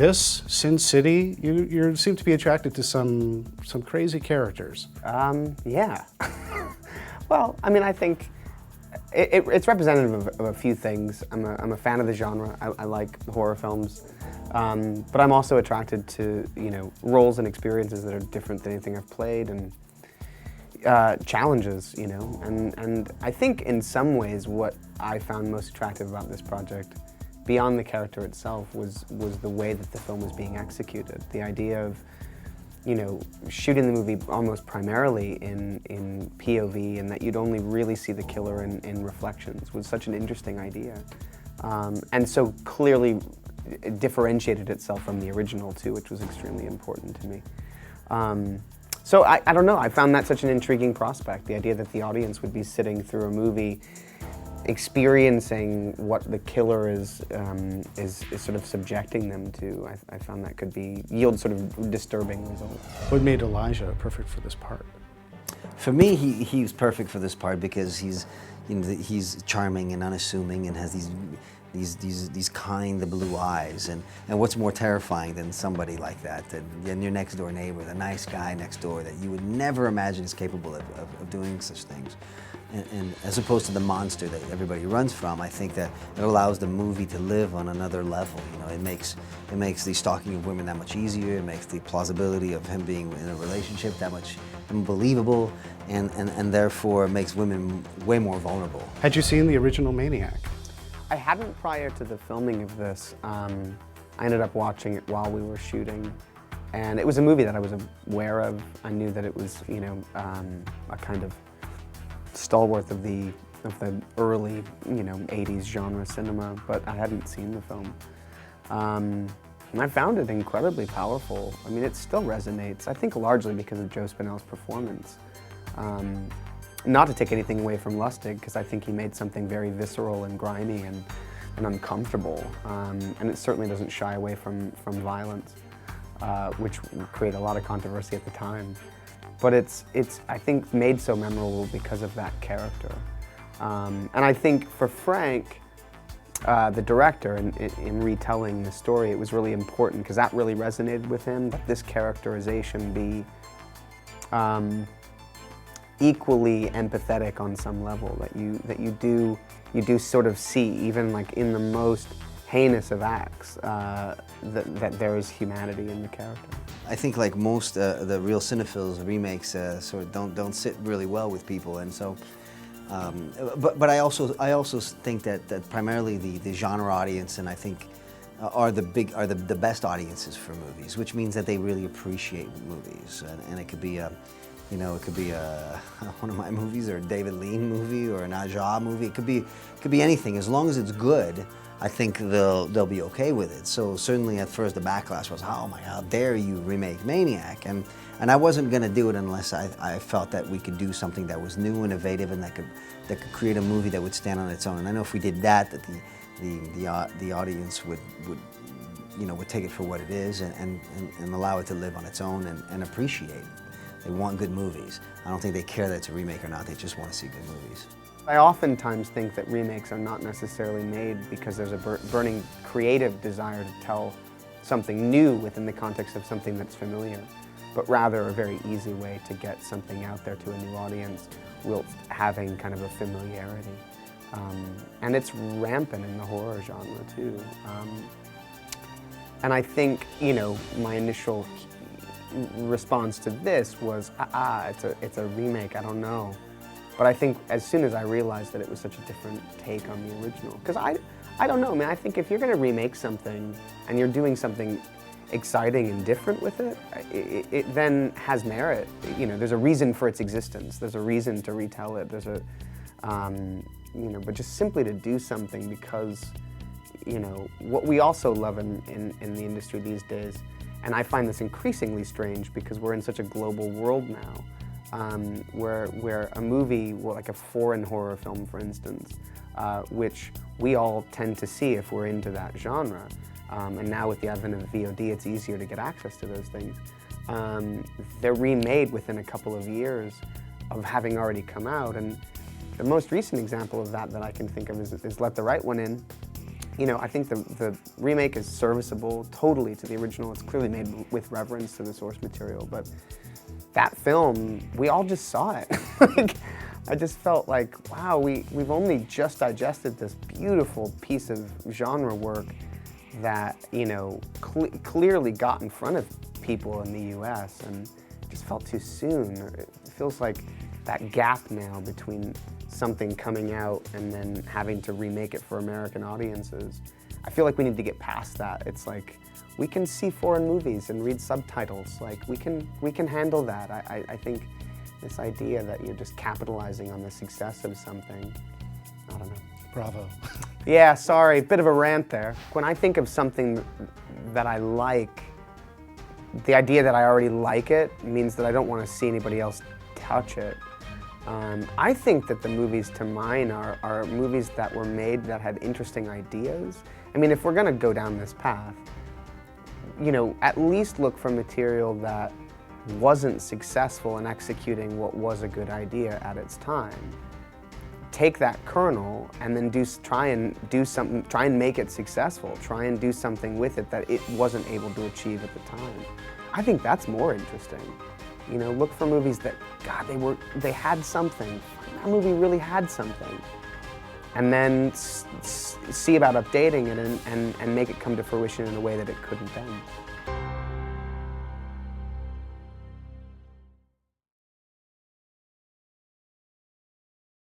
this, Sin City, you seem to be attracted to some crazy characters. Yeah. Well, I mean, I think it's representative of a few things. I'm a fan of the genre. I like horror films, but I'm also attracted to roles and experiences that are different than anything I've played, and challenges, and I think in some ways what I found most attractive about this project, beyond the character itself, was the way that the film was being executed. The idea of shooting the movie almost primarily in POV, and that you'd only really see the killer in reflections, was such an interesting idea, and so clearly differentiated itself from the original too, which was extremely important to me. So I don't know, I found that such an intriguing prospect, the idea that the audience would be sitting through a movie experiencing what the killer is sort of subjecting them to. I found that could yield sort of disturbing results. What made Elijah perfect for this part? For me, he's perfect for this part because he's charming and unassuming and has these kind blue eyes, and what's more terrifying than somebody like that, your next door neighbor, the nice guy next door that you would never imagine is capable of doing such things. And as opposed to the monster that everybody runs from, I think that it allows the movie to live on another level. It makes the stalking of women that much easier. It makes the plausibility of him being in a relationship that much more believable, and therefore makes women way more vulnerable. Had you seen the original Maniac? I hadn't prior to the filming of this. I ended up watching it while we were shooting, and it was a movie that I was aware of. I knew that it was, a kind of stalwart of the early, 80s genre cinema, but I hadn't seen the film. And I found it incredibly powerful. I mean, it still resonates, I think largely because of Joe Spinell's performance. Not to take anything away from Lustig, because I think he made something very visceral and grimy and uncomfortable. And it certainly doesn't shy away from violence, which created a lot of controversy at the time. But it's I think, made so memorable because of that character. And I think for Frank, the director, in retelling the story, it was really important because that really resonated with him, that this characterization be equally empathetic on some level, that you do sort of see, even like in the most heinous of acts, that there is humanity in the character. I think like most the real cinephiles, remakes sort of don't sit really well with people, and so. But I also think that primarily the genre audience, and I think are the best audiences for movies, which means that they really appreciate movies, and it could be one of my movies, or a David Lean movie, or an Aja movie. It could be anything. As long as it's good, I think they'll be okay with it. So certainly at first the backlash was, oh my God, how dare you remake Maniac? And I wasn't gonna do it unless I felt that we could do something that was new, innovative, and that could create a movie that would stand on its own. And I know if we did that the audience would take it for what it is, and allow it to live on its own and appreciate it. They want good movies. I don't think they care that it's a remake or not, they just want to see good movies. I oftentimes think that remakes are not necessarily made because there's a burning creative desire to tell something new within the context of something that's familiar, but rather a very easy way to get something out there to a new audience whilst having kind of a familiarity. And it's rampant in the horror genre too. And I think, my initial response to this was, it's a remake, I don't know. But I think as soon as I realized that it was such a different take on the original, because I don't know, man, I think if you're gonna remake something and you're doing something exciting and different with it, it then has merit. There's a reason for its existence. There's a reason to retell it. There's but just simply to do something because, what we also love in the industry these days, and I find this increasingly strange because we're in such a global world now, where a movie, like a foreign horror film, for instance, which we all tend to see if we're into that genre, and now with the advent of VOD, it's easier to get access to those things. They're remade within a couple of years of having already come out, and the most recent example of that I can think of is Let the Right One In, You know, I think the remake is serviceable totally to the original. It's clearly made with reverence to the source material, but that film, we all just saw it. Like, I just felt like, wow, we've only just digested this beautiful piece of genre work that, you know, clearly got in front of people in the US and just felt too soon. It feels like that gap now between something coming out and then having to remake it for American audiences. I feel like we need to get past that. It's like, we can see foreign movies and read subtitles. Like, we can handle that. I think this idea that you're just capitalizing on the success of something, I don't know. Bravo. Yeah, sorry, bit of a rant there. When I think of something that I like, the idea that I already like it means that I don't want to see anybody else touch it. I think that the movies to mine are movies that were made that had interesting ideas. I mean, if we're gonna go down this path, you know, at least look for material that wasn't successful in executing what was a good idea at its time. Take that kernel and then try and make it successful. Try and do something with it that it wasn't able to achieve at the time. I think that's more interesting. You know, look for movies that, God, they had something. That movie really had something. And then see about updating it and make it come to fruition in a way that it couldn't then.